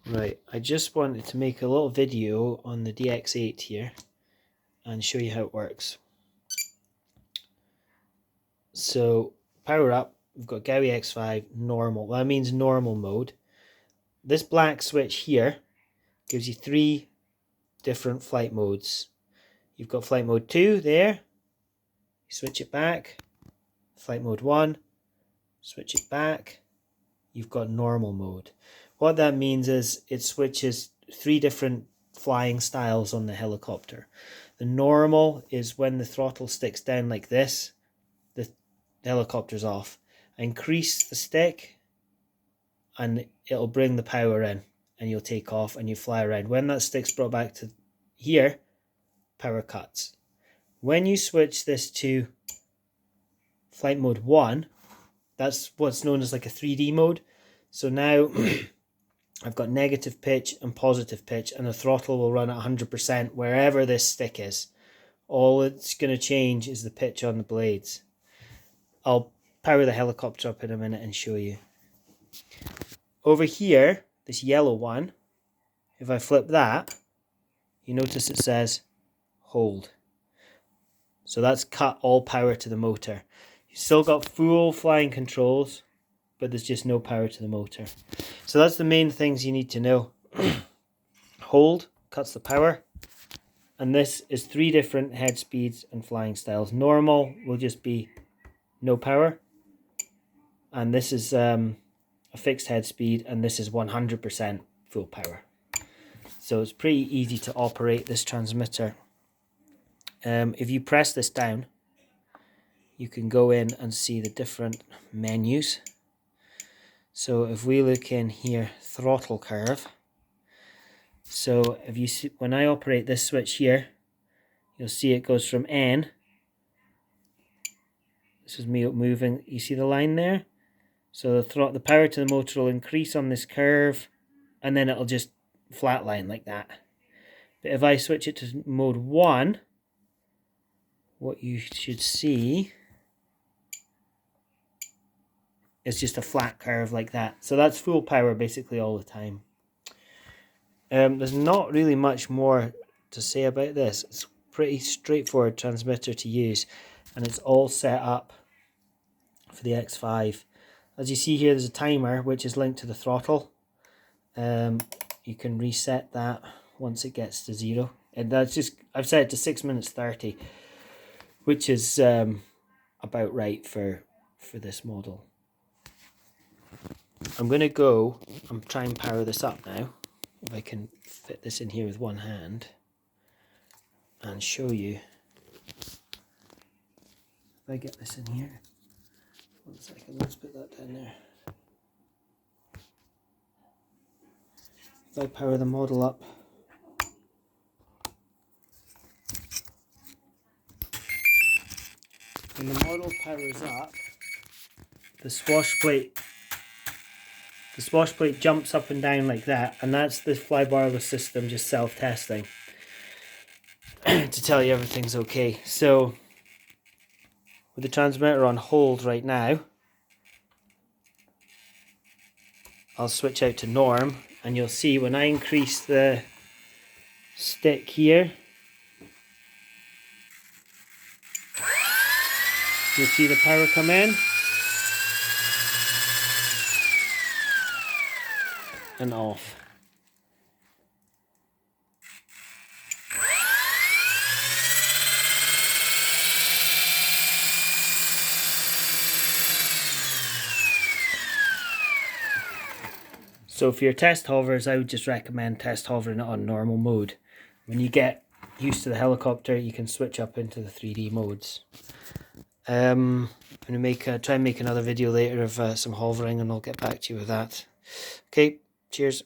Right, I just wanted to make a little video on the dx8 here and show you how it works. So power up, we've got Gaui X5 normal. That means normal mode. This black switch here gives you 3 different flight modes. You've got flight mode 2 there, you switch it back, flight mode 1, switch it back, you've got normal mode. What that means is it switches 3 different flying styles on the helicopter. The normal is when the throttle sticks down like this, the helicopter's off. Increase the stick and it'll bring the power in and you'll take off and you fly around. When that stick's brought back to here, power cuts. When you switch this to flight mode 1, that's what's known as like a 3D mode. So now I've got negative pitch and positive pitch, and the throttle will run at 100% wherever this stick is. All it's going to change is the pitch on the blades. I'll power the helicopter up in a minute and show you. Over here, this yellow one, if I flip that, you notice it says hold. So that's cut all power to the motor. You've still got full flying controls, but there's just no power to the motor. So that's the main things you need to know. Hold cuts the power, and this is 3 different head speeds and flying styles. Normal will just be no power, and this is a fixed head speed, and this is 100% full power. So it's pretty easy to operate this transmitter. If you press this down, you can go in and see the different menus. So if we look in here, throttle curve. So if you see, when I operate this switch here, you'll see it goes from N. This is me moving. You see the line there? So the power to the motor will increase on this curve, and then it'll just flatline like that. But if I switch it to mode 1, what you should see is just a flat curve like that. So that's full power basically all the time. There's not really much more to say about this. It's pretty straightforward transmitter to use, and it's all set up for the X5. As you see here, there's a timer which is linked to the throttle. You can reset that once it gets to 0, and that's just, I've set it to 6 minutes 30, which is about right for this model. I'm going to go and try and power this up now, if I can fit this in here with one hand, and show you. If I get this in here, 1 second, let's put that down there. If I power the model up, when the model powers up, the swash plate jumps up and down like that, and that's the flybarless system just self-testing to tell you everything's okay. So with the transmitter on hold right now, I'll switch out to norm, and you'll see when I increase the stick here, you'll see the power come in and off. So for your test hovers, I would just recommend test hovering it on normal mode. When you get used to the helicopter, you can switch up into the 3D modes. I'm going to try and make another video later of some hovering, and I'll get back to you with that. Okay, cheers.